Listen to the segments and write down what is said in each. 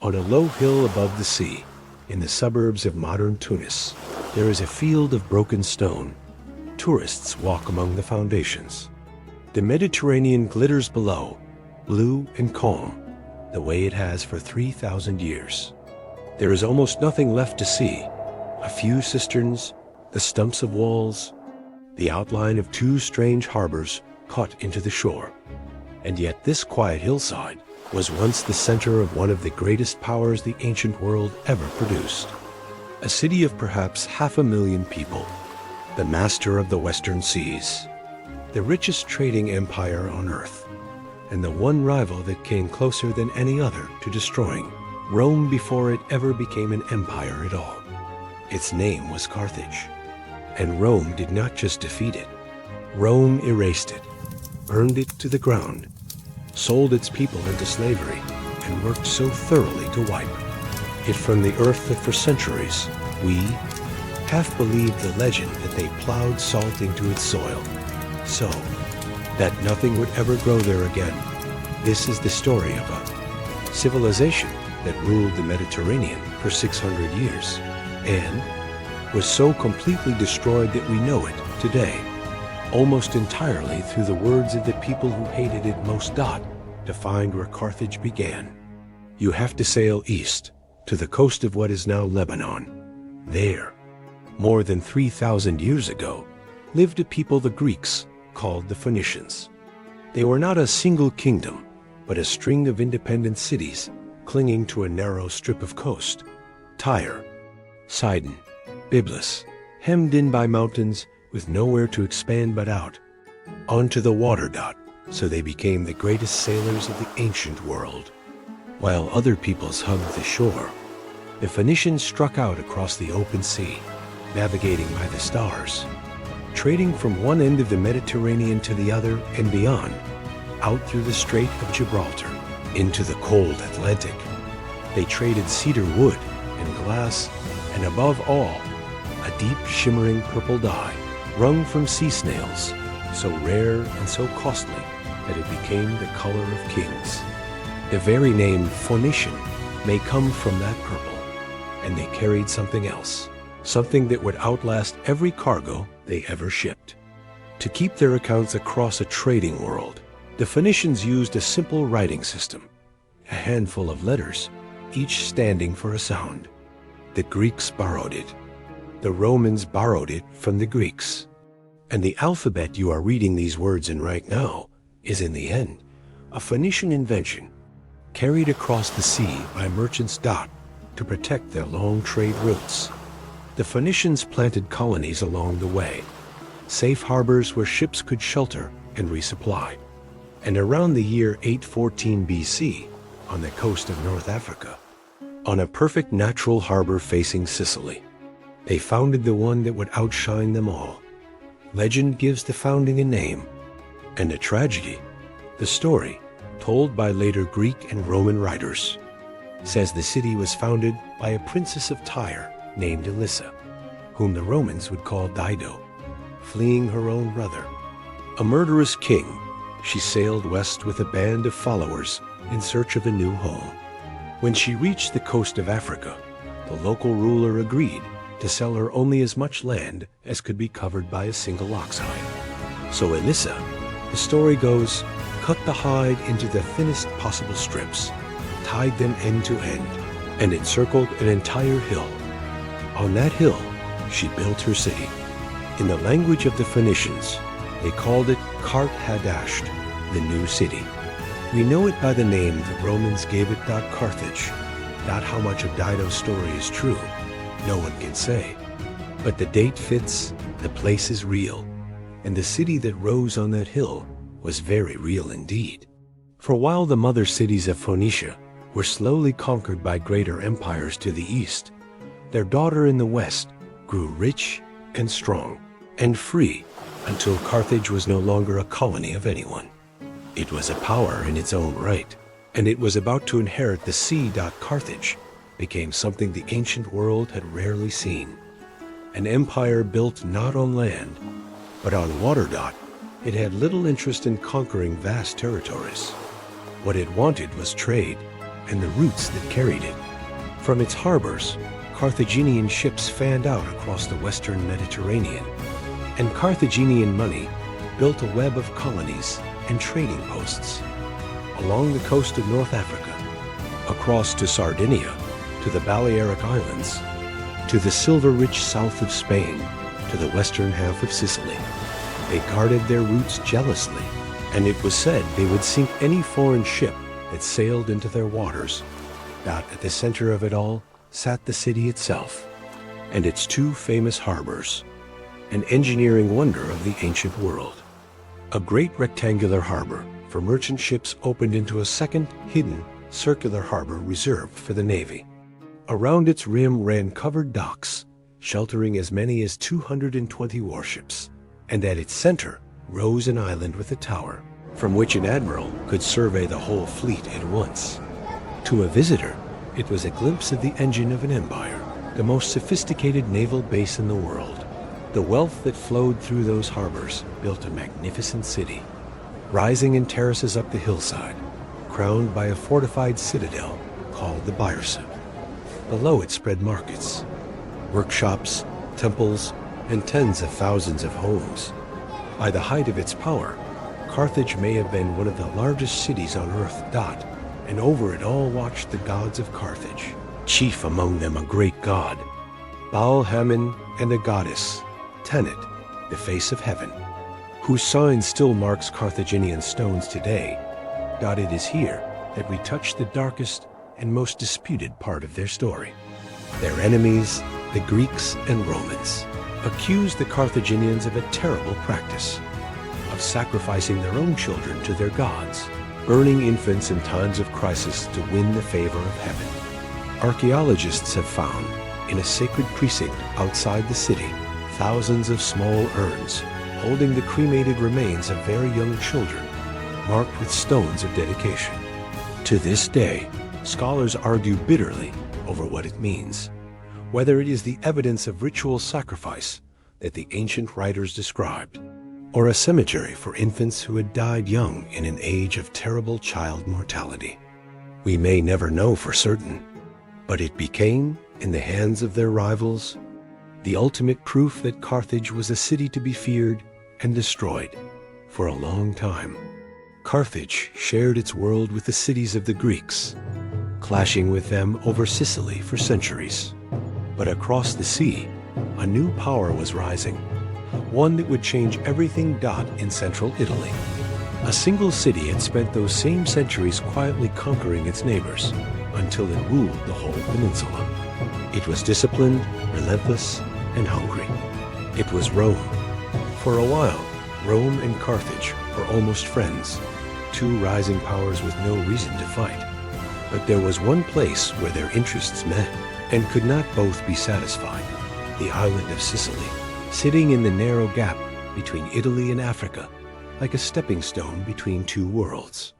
On a low hill above the sea, in the suburbs of modern Tunis, there is a field of broken stone. Tourists walk among the foundations. The Mediterranean glitters below, blue and calm, the way it has for 3,000 years. There is almost nothing left to see. A few cisterns, the stumps of walls, the outline of two strange harbors cut into the shore. And yet this quiet hillside was once the center of one of the greatest powers the ancient world ever produced. A city of perhaps 500,000 people, the master of the western seas, the richest trading empire on earth, and the one rival that came closer than any other to destroying Rome before it ever became an empire at all. Its name was Carthage. And Rome did not just defeat it. Rome erased it, burned it to the ground, sold its people into slavery, and worked so thoroughly to wipe it from the earth that for centuries we half believed the legend that they plowed salt into its soil, so that nothing would ever grow there again. This is the story of a civilization that ruled the Mediterranean for 600 years, and was so completely destroyed that we know it today, almost entirely through the words of the people who hated it most. To find where Carthage began, you have to sail east to the coast of what is now Lebanon. There, more than 3,000 years ago, lived a people the Greeks called the Phoenicians. They were not a single kingdom, but a string of independent cities clinging to a narrow strip of coast. Tyre, Sidon, Byblus, hemmed in by mountains with nowhere to expand but out onto the water. So they became the greatest sailors of the ancient world. While other peoples hugged the shore, the Phoenicians struck out across the open sea, navigating by the stars, trading from one end of the Mediterranean to the other and beyond, out through the Strait of Gibraltar, into the cold Atlantic. They traded cedar wood and glass, and above all, a deep shimmering purple dye, wrung from sea snails, so rare and so costly that it became the color of kings. The very name Phoenician may come from that purple, and they carried something else, something that would outlast every cargo they ever shipped. To keep their accounts across a trading world, the Phoenicians used a simple writing system, a handful of letters, each standing for a sound. The Greeks borrowed it. The Romans borrowed it from the Greeks. And the alphabet you are reading these words in right now is in the end a Phoenician invention carried across the sea by merchants to protect their long trade routes. The Phoenicians planted colonies along the way, safe harbors where ships could shelter and resupply. And around the year 814 BC, on the coast of North Africa, on a perfect natural harbor facing Sicily, they founded the one that would outshine them all. Legend gives the founding a name, and a tragedy, the story, told by later Greek and Roman writers, says the city was founded by a princess of Tyre named Elissa, whom the Romans would call Dido, fleeing her own brother. A murderous king, she sailed west with a band of followers in search of a new home. When she reached the coast of Africa, the local ruler agreed to sell her only as much land as could be covered by a single ox hide. So Elissa, the story goes, cut the hide into the thinnest possible strips, tied them end to end, and encircled an entire hill. On that hill, she built her city. In the language of the Phoenicians, they called it Carthage, the new city. We know it by the name the Romans gave it. Carthage. Not how much of Dido's story is true, no one can say. But the date fits, the place is real, and the city that rose on that hill was very real indeed. For while the mother cities of Phoenicia were slowly conquered by greater empires to the east, their daughter in the west grew rich and strong and free until Carthage was no longer a colony of anyone. It was a power in its own right, and it was about to inherit the sea. Carthage became something the ancient world had rarely seen. An empire built not on land, but on water. It had little interest in conquering vast territories. What it wanted was trade, and the routes that carried it. From its harbors, Carthaginian ships fanned out across the western Mediterranean, and Carthaginian money built a web of colonies and trading posts along the coast of North Africa, across to Sardinia, to the Balearic Islands, to the silver-rich south of Spain, to the western half of Sicily. They guarded their routes jealously, and it was said they would sink any foreign ship that sailed into their waters. At the center of it all sat the city itself, and its two famous harbors, an engineering wonder of the ancient world. A great rectangular harbor for merchant ships opened into a second, hidden, circular harbor reserved for the navy. Around its rim ran covered docks, sheltering as many as 220 warships, and at its center rose an island with a tower, from which an admiral could survey the whole fleet at once. To a visitor, it was a glimpse of the engine of an empire, the most sophisticated naval base in the world. The wealth that flowed through those harbors built a magnificent city, rising in terraces up the hillside, crowned by a fortified citadel called the Byrsa. Below it spread markets, workshops, temples, and tens of thousands of homes. By the height of its power, Carthage may have been one of the largest cities on earth. And over it all watched the gods of Carthage, chief among them a great god, Baal-Hamon, and a goddess, Tanit, the face of heaven, whose sign still marks Carthaginian stones today. It is here that we touch the darkest and most disputed part of their story. Their enemies, the Greeks and Romans, accused the Carthaginians of a terrible practice, of sacrificing their own children to their gods, burning infants in times of crisis to win the favor of heaven. Archaeologists have found, in a sacred precinct outside the city, thousands of small urns holding the cremated remains of very young children, marked with stones of dedication. To this day, scholars argue bitterly over what it means, whether it is the evidence of ritual sacrifice that the ancient writers described, or a cemetery for infants who had died young in an age of terrible child mortality. We may never know for certain, but it became, in the hands of their rivals, the ultimate proof that Carthage was a city to be feared and destroyed for a long time. Carthage shared its world with the cities of the Greeks, clashing with them over Sicily for centuries. But across the sea, a new power was rising, one that would change everything. In central Italy, a single city had spent those same centuries quietly conquering its neighbors until it ruled the whole peninsula. It was disciplined, relentless, and hungry. It was Rome. For a while, Rome and Carthage were almost friends, two rising powers with no reason to fight. But there was one place where their interests met and could not both be satisfied: the island of Sicily, sitting in the narrow gap between Italy and Africa, like a stepping stone between two worlds.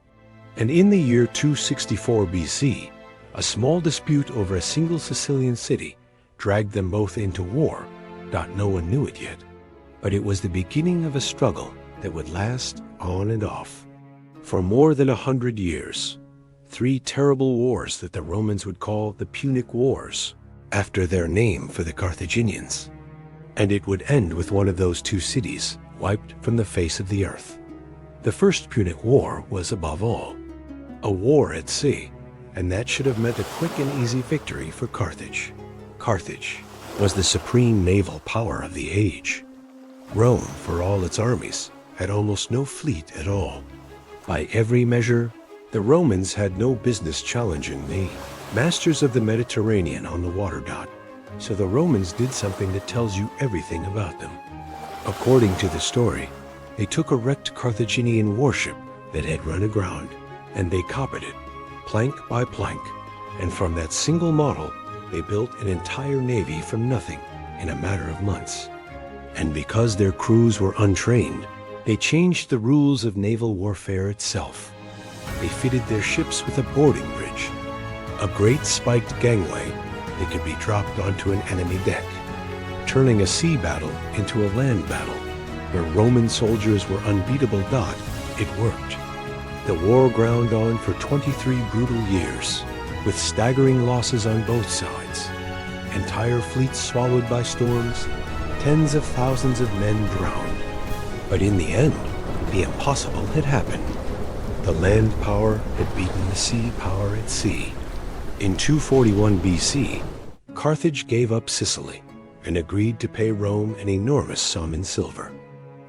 And in the year 264 BC, a small dispute over a single Sicilian city dragged them both into war. No one knew it yet, but it was the beginning of a struggle that would last on and off for more than 100 years. 3 terrible wars that the Romans would call the Punic Wars, after their name for the Carthaginians. And it would end with one of those two cities wiped from the face of the earth. The First Punic War was, above all, a war at sea, and that should have meant a quick and easy victory for Carthage. Carthage was the supreme naval power of the age. Rome, for all its armies, had almost no fleet at all. By every measure, the Romans had no business challenging the masters of the Mediterranean on the water. So the Romans did something that tells you everything about them. According to the story, they took a wrecked Carthaginian warship that had run aground, and they copied it, plank by plank, and from that single model, they built an entire navy from nothing in a matter of months. And because their crews were untrained, they changed the rules of naval warfare itself. They fitted their ships with a boarding bridge, a great spiked gangway that could be dropped onto an enemy deck, turning a sea battle into a land battle. Where Roman soldiers were unbeatable. It worked. The war ground on for 23 brutal years, with staggering losses on both sides. Entire fleets swallowed by storms, tens of thousands of men drowned. But in the end, the impossible had happened. The land power had beaten the sea power at sea. In 241 BC, Carthage gave up Sicily and agreed to pay Rome an enormous sum in silver.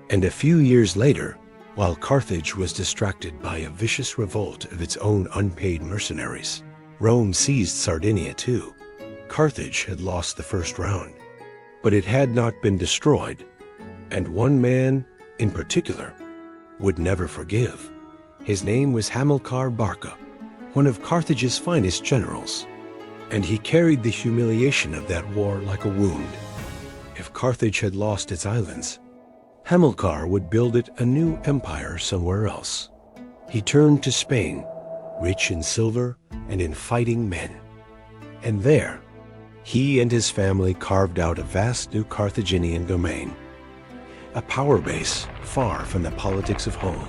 And a few years later, while Carthage was distracted by a vicious revolt of its own unpaid mercenaries, Rome seized Sardinia too. Carthage had lost the first round, but it had not been destroyed, and one man, in particular, would never forgive. His name was Hamilcar Barca, one of Carthage's finest generals, and he carried the humiliation of that war like a wound. If Carthage had lost its islands, Hamilcar would build it a new empire somewhere else. He turned to Spain, rich in silver and in fighting men. And there, he and his family carved out a vast new Carthaginian domain, a power base far from the politics of home,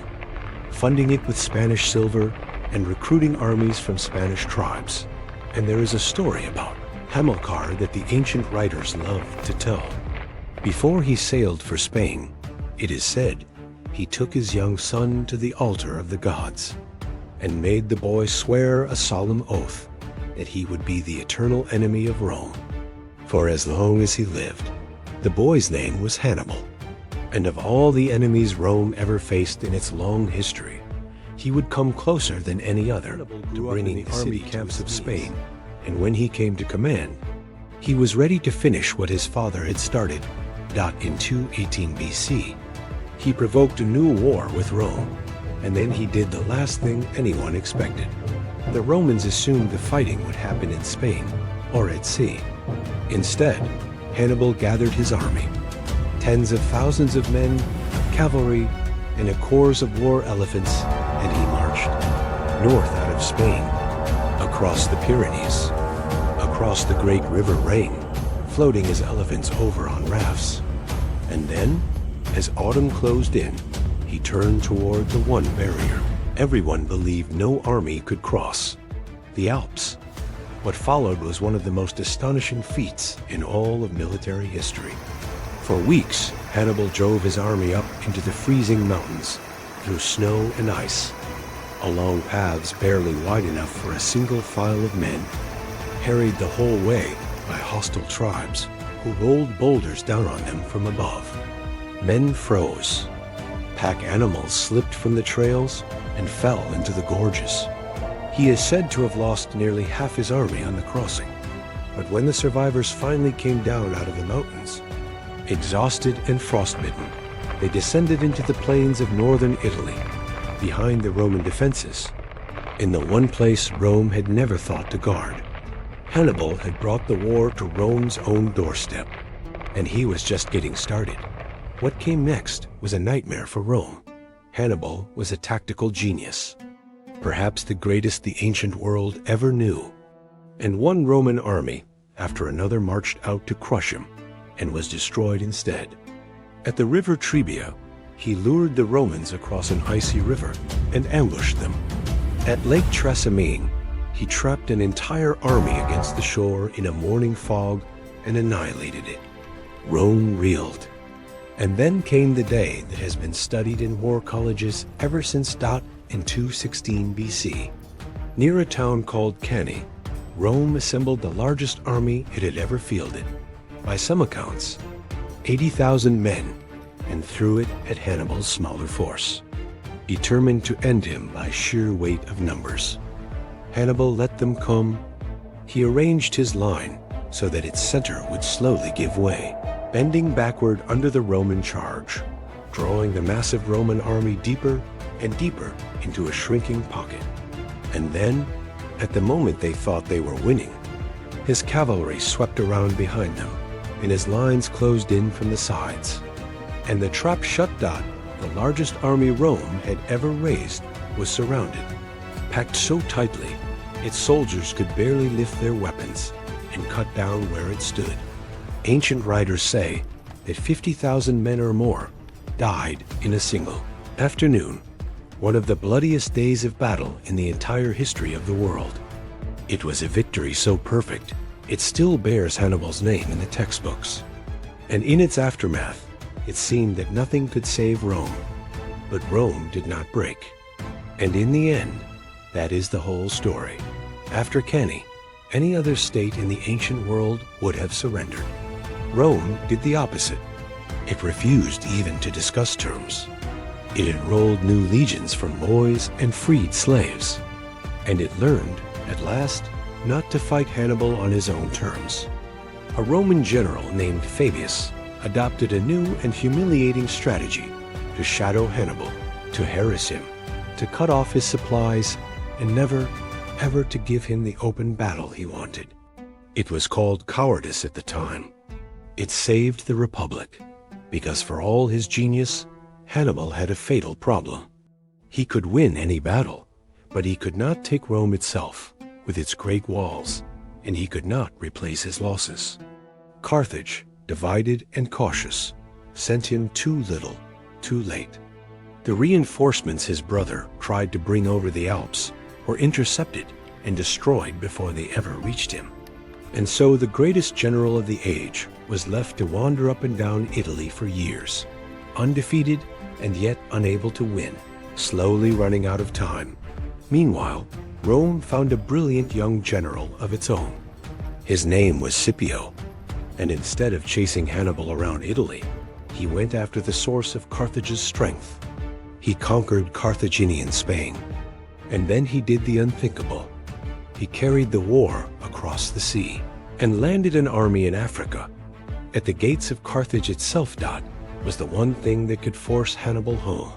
funding it with Spanish silver and recruiting armies from Spanish tribes. And there is a story about Hamilcar that the ancient writers love to tell. Before he sailed for Spain, it is said he took his young son to the altar of the gods and made the boy swear a solemn oath that he would be the eternal enemy of Rome for as long as he lived. The boy's name was Hannibal, and of all the enemies Rome ever faced in its long history, he would come closer than any other to bringing the army camps of Spain, and when he came to command, he was ready to finish what his father had started. In 218 BC, he provoked a new war with Rome, and then he did the last thing anyone expected. The Romans assumed the fighting would happen in Spain or at sea. Instead, Hannibal gathered his army, tens of thousands of men, cavalry, and a corps of war elephants, and he marched north out of Spain, across the Pyrenees, across the great river Rhine, floating his elephants over on rafts. And then, as autumn closed in, he turned toward the one barrier everyone believed no army could cross: the Alps. What followed was one of the most astonishing feats in all of military history. For weeks, Hannibal drove his army up into the freezing mountains, through snow and ice, along paths barely wide enough for a single file of men, harried the whole way by hostile tribes who rolled boulders down on them from above. Men froze. Pack animals slipped from the trails and fell into the gorges. He is said to have lost nearly half his army on the crossing, but when the survivors finally came down out of the mountains, exhausted and frostbitten, they descended into the plains of northern Italy, behind the Roman defenses, in the one place Rome had never thought to guard. Hannibal had brought the war to Rome's own doorstep, and he was just getting started. What came next was a nightmare for Rome. Hannibal was a tactical genius, perhaps the greatest the ancient world ever knew. And one Roman army after another marched out to crush him and was destroyed instead. At the river Trebia, he lured the Romans across an icy river and ambushed them. At Lake Trasimene, he trapped an entire army against the shore in a morning fog and annihilated it. Rome reeled. And then came the day that has been studied in war colleges ever since in 216 BC. Near a town called Cannae, Rome assembled the largest army it had ever fielded. By some accounts, 80,000 men, and threw it at Hannibal's smaller force, determined to end him by sheer weight of numbers. Hannibal let them come. He arranged his line so that its center would slowly give way, bending backward under the Roman charge, drawing the massive Roman army deeper and deeper into a shrinking pocket. And then, at the moment they thought they were winning, his cavalry swept around behind them, and his lines closed in from the sides. And the trap shut. The largest army Rome had ever raised was surrounded, packed so tightly its soldiers could barely lift their weapons and cut down where it stood. Ancient writers say that 50,000 men or more died in a single afternoon, one of the bloodiest days of battle in the entire history of the world. It was a victory so perfect, it still bears Hannibal's name in the textbooks. And in its aftermath, it seemed that nothing could save Rome. But Rome did not break. And in the end, that is the whole story. After Cannae, any other state in the ancient world would have surrendered. Rome did the opposite. It refused even to discuss terms. It enrolled new legions from boys and freed slaves. And it learned, at last, not to fight Hannibal on his own terms. A Roman general named Fabius adopted a new and humiliating strategy to shadow Hannibal, to harass him, to cut off his supplies, and never, ever to give him the open battle he wanted. It was called cowardice at the time. It saved the Republic, because for all his genius, Hannibal had a fatal problem. He could win any battle, but he could not take Rome itself, with its great walls, and he could not replace his losses. Carthage, divided and cautious, sent him too little, too late. The reinforcements his brother tried to bring over the Alps were intercepted and destroyed before they ever reached him. And so the greatest general of the age was left to wander up and down Italy for years, undefeated and yet unable to win, slowly running out of time. Meanwhile, Rome found a brilliant young general of its own. His name was Scipio, and instead of chasing Hannibal around Italy, he went after the source of Carthage's strength. He conquered Carthaginian Spain, and then he did the unthinkable. He carried the war across the sea and landed an army in Africa. At the gates of Carthage itself, was the one thing that could force Hannibal home.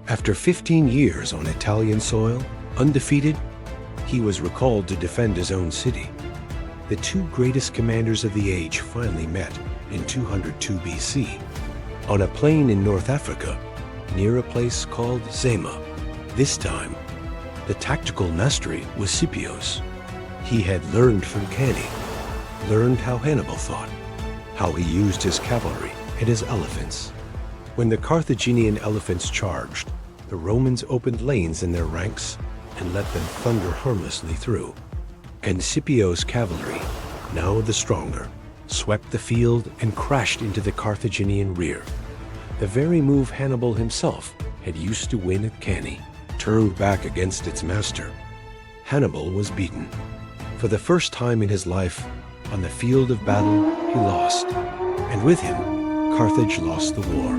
After 15 years on Italian soil, undefeated, he was recalled to defend his own city. The two greatest commanders of the age finally met in 202 BC on a plain in North Africa near a place called Zama. This time, the tactical mastery was Scipio's. He had learned from Cannae, learned how Hannibal thought, how he used his cavalry and his elephants. When the Carthaginian elephants charged, the Romans opened lanes in their ranks and let them thunder harmlessly through. And Scipio's cavalry, now the stronger, swept the field and crashed into the Carthaginian rear. The very move Hannibal himself had used to win at Cannae turned back against its master. Hannibal was beaten. For the first time in his life, on the field of battle, he lost. And with him, Carthage lost the war.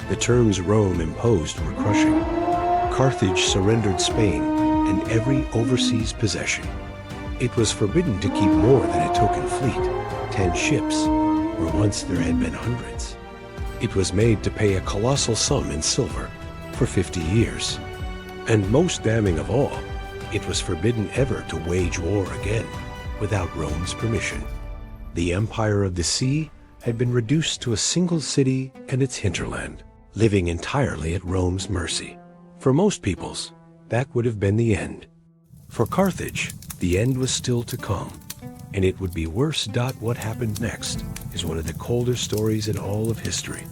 The terms Rome imposed were crushing. Carthage surrendered Spain and every overseas possession. It was forbidden to keep more than a token fleet, 10 ships, where once there had been hundreds. It was made to pay a colossal sum in silver for 50 years. And most damning of all, it was forbidden ever to wage war again without Rome's permission. The Empire of the Sea had been reduced to a single city and its hinterland, living entirely at Rome's mercy. For most peoples, that would have been the end. For Carthage, the end was still to come, and it would be worse. What happened next is one of the colder stories in all of history.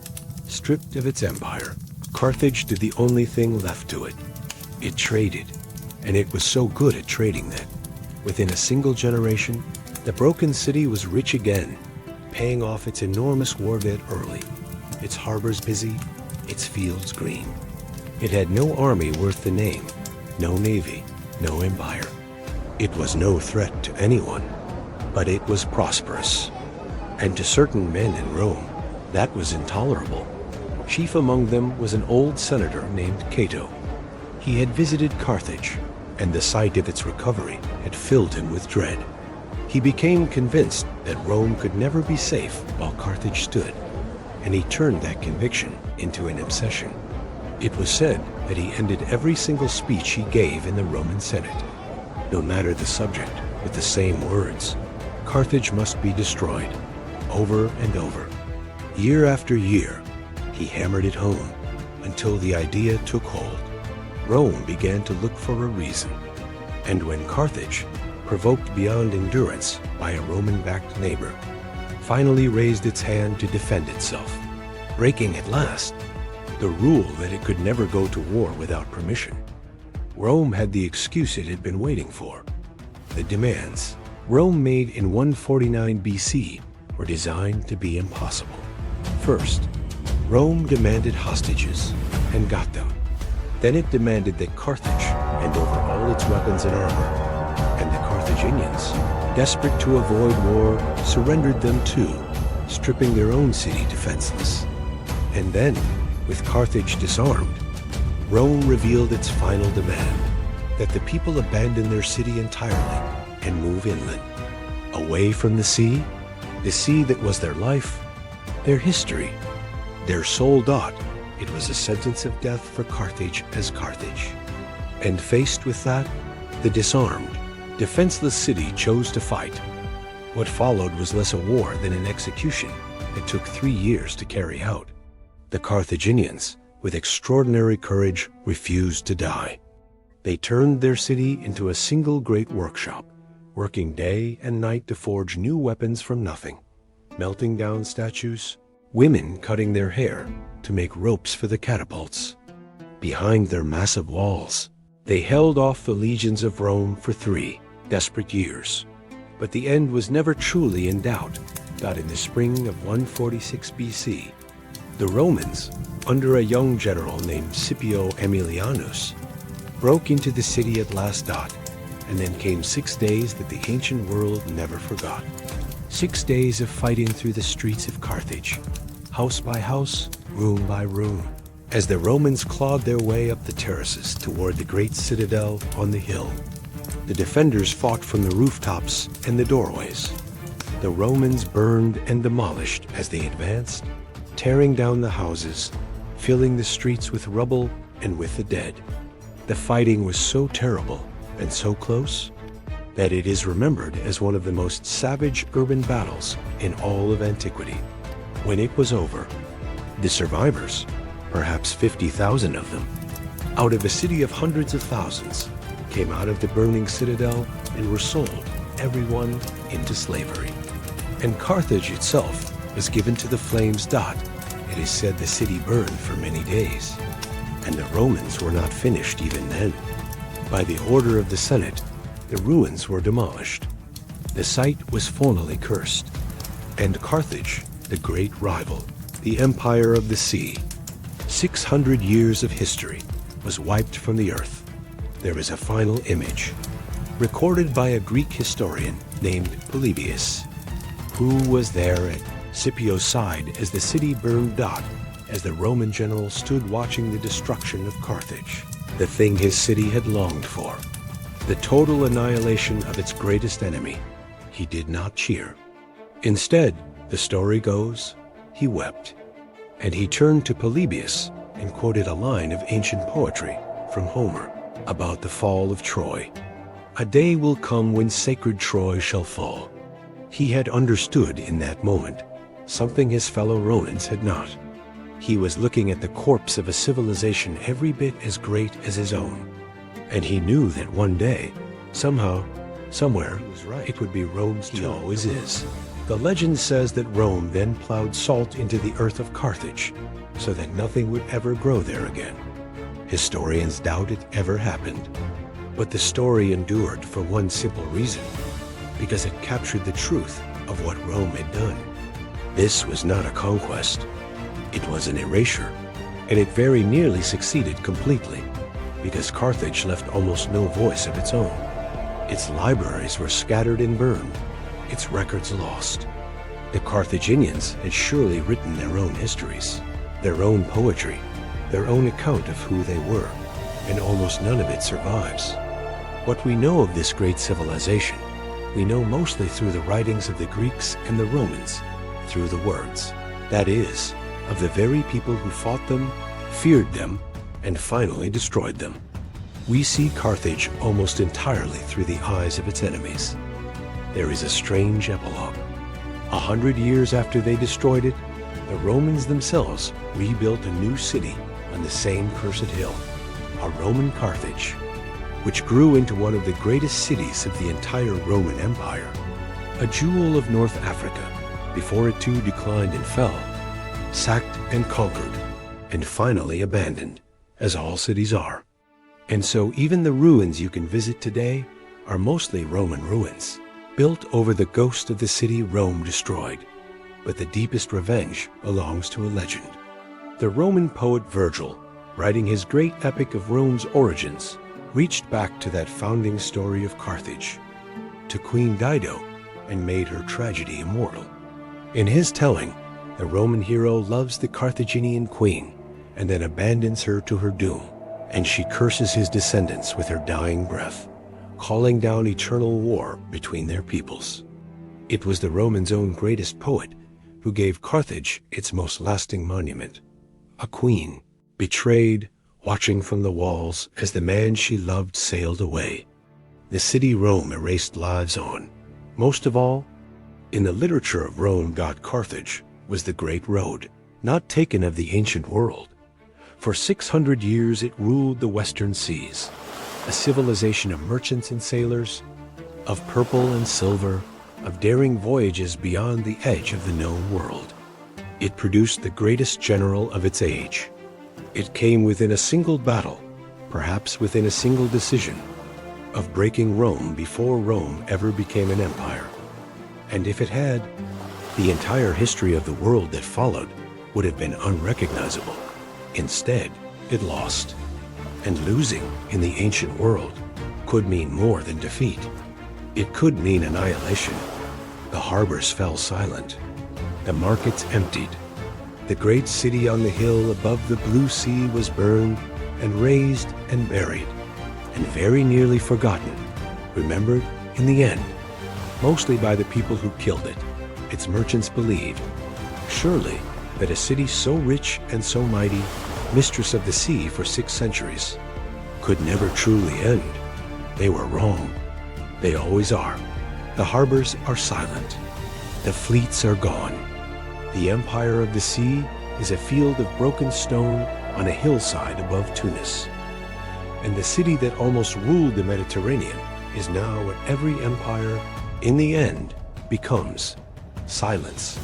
Stripped of its empire, Carthage did the only thing left to it. It traded, and it was so good at trading that, within a single generation, the broken city was rich again, paying off its enormous war debt early, its harbors busy, its fields green. It had no army worth the name, no navy, no empire. It was no threat to anyone, but it was prosperous. And to certain men in Rome, that was intolerable. Chief among them was an old senator named Cato. He had visited Carthage, and the sight of its recovery had filled him with dread. He became convinced that Rome could never be safe while Carthage stood, and he turned that conviction into an obsession. It was said that he ended every single speech he gave in the Roman Senate, no matter the subject, with the same words: Carthage must be destroyed, over and over. Year after year, he hammered it home until the idea took hold. Rome began to look for a reason. And when Carthage, provoked beyond endurance by a Roman-backed neighbor, finally raised its hand to defend itself, breaking at last the rule that it could never go to war without permission, Rome had the excuse it had been waiting for. The demands Rome made in 149 BC were designed to be impossible. First, Rome demanded hostages and got them. Then it demanded that Carthage hand over all its weapons and armor, and the Carthaginians, desperate to avoid war, surrendered them too, stripping their own city defenseless. And then, with Carthage disarmed, Rome revealed its final demand, that the people abandon their city entirely and move inland, away from the sea that was their life, their history, their sole dot. It was a sentence of death for Carthage as Carthage. And faced with that, the disarmed, defenseless city chose to fight. What followed was less a war than an execution that took 3 years to carry out. The Carthaginians, with extraordinary courage, refused to die. They turned their city into a single great workshop, working day and night to forge new weapons from nothing, melting down statues, women cutting their hair to make ropes for the catapults. Behind their massive walls, they held off the legions of Rome for 3 desperate years. But the end was never truly in doubt, not in the spring of 146 BC. The Romans, under a young general named Scipio Aemilianus, broke into the city at last dot, and then came 6 days that the ancient world never forgot. 6 days of fighting through the streets of Carthage, house by house, room by room, as the Romans clawed their way up the terraces toward the great citadel on the hill. The defenders fought from the rooftops and the doorways. The Romans burned and demolished as they advanced, tearing down the houses, filling the streets with rubble and with the dead. The fighting was so terrible and so close that it is remembered as one of the most savage urban battles in all of antiquity. When it was over, the survivors, perhaps 50,000 of them, out of a city of hundreds of thousands, came out of the burning citadel and were sold, everyone, into slavery. And Carthage itself was given to the flames. It is said the city burned for many days, and the Romans were not finished even then. By the order of the Senate, the ruins were demolished. The site was formally cursed, and Carthage, the great rival, the empire of the sea, 600 years of history, was wiped from the earth. There is a final image, recorded by a Greek historian named Polybius, who was there at Scipio's side as the city burned as the Roman general stood watching the destruction of Carthage, the thing his city had longed for, the total annihilation of its greatest enemy. He did not cheer. Instead, the story goes, he wept, and he turned to Polybius and quoted a line of ancient poetry from Homer about the fall of Troy. A day will come when sacred Troy shall fall. He had understood in that moment something his fellow Romans had not. He was looking at the corpse of a civilization every bit as great as his own. And he knew that one day, somehow, somewhere, it would be Rome's turn. He always is. The legend says that Rome then plowed salt into the earth of Carthage, so that nothing would ever grow there again. Historians doubt it ever happened. But the story endured for one simple reason, because it captured the truth of what Rome had done. This was not a conquest. It was an erasure, and it very nearly succeeded completely, because Carthage left almost no voice of its own. Its libraries were scattered and burned, its records lost. The Carthaginians had surely written their own histories, their own poetry, their own account of who they were, and almost none of it survives. What we know of this great civilization, we know mostly through the writings of the Greeks and the Romans, through the words, that is, of the very people who fought them, feared them, and finally destroyed them. We see Carthage almost entirely through the eyes of its enemies. There is a strange epilogue. 100 years after they destroyed it, the Romans themselves rebuilt a new city on the same cursed hill, a Roman Carthage, which grew into one of the greatest cities of the entire Roman Empire, a jewel of North Africa, before it too declined and fell, sacked and conquered, and finally abandoned, as all cities are. And so even the ruins you can visit today are mostly Roman ruins, built over the ghost of the city Rome destroyed. But the deepest revenge belongs to a legend. The Roman poet Virgil, writing his great epic of Rome's origins, reached back to that founding story of Carthage, to Queen Dido, and made her tragedy immortal. In his telling, the Roman hero loves the Carthaginian queen and then abandons her to her doom, and she curses his descendants with her dying breath, calling down eternal war between their peoples. It was the Romans' own greatest poet who gave Carthage its most lasting monument, a queen, betrayed, watching from the walls as the man she loved sailed away. The city Rome erased lives on. Most of all, in the literature of Rome, God Carthage was the great road, not taken of the ancient world. For 600 years it ruled the western seas, a civilization of merchants and sailors, of purple and silver, of daring voyages beyond the edge of the known world. It produced the greatest general of its age. It came within a single battle, perhaps within a single decision, of breaking Rome before Rome ever became an empire. And if it had, the entire history of the world that followed would have been unrecognizable. Instead, it lost. And losing in the ancient world could mean more than defeat. It could mean annihilation. The harbors fell silent. The markets emptied. The great city on the hill above the blue sea was burned and razed and buried, and very nearly forgotten, remembered in the end, mostly by the people who killed it. Its merchants believed, surely, that a city so rich and so mighty, mistress of the sea for 6 centuries, could never truly end. They were wrong. They always are. The harbors are silent. The fleets are gone. The empire of the sea is a field of broken stone on a hillside above Tunis. And the city that almost ruled the Mediterranean is now what every empire, in the end, becomes: silence.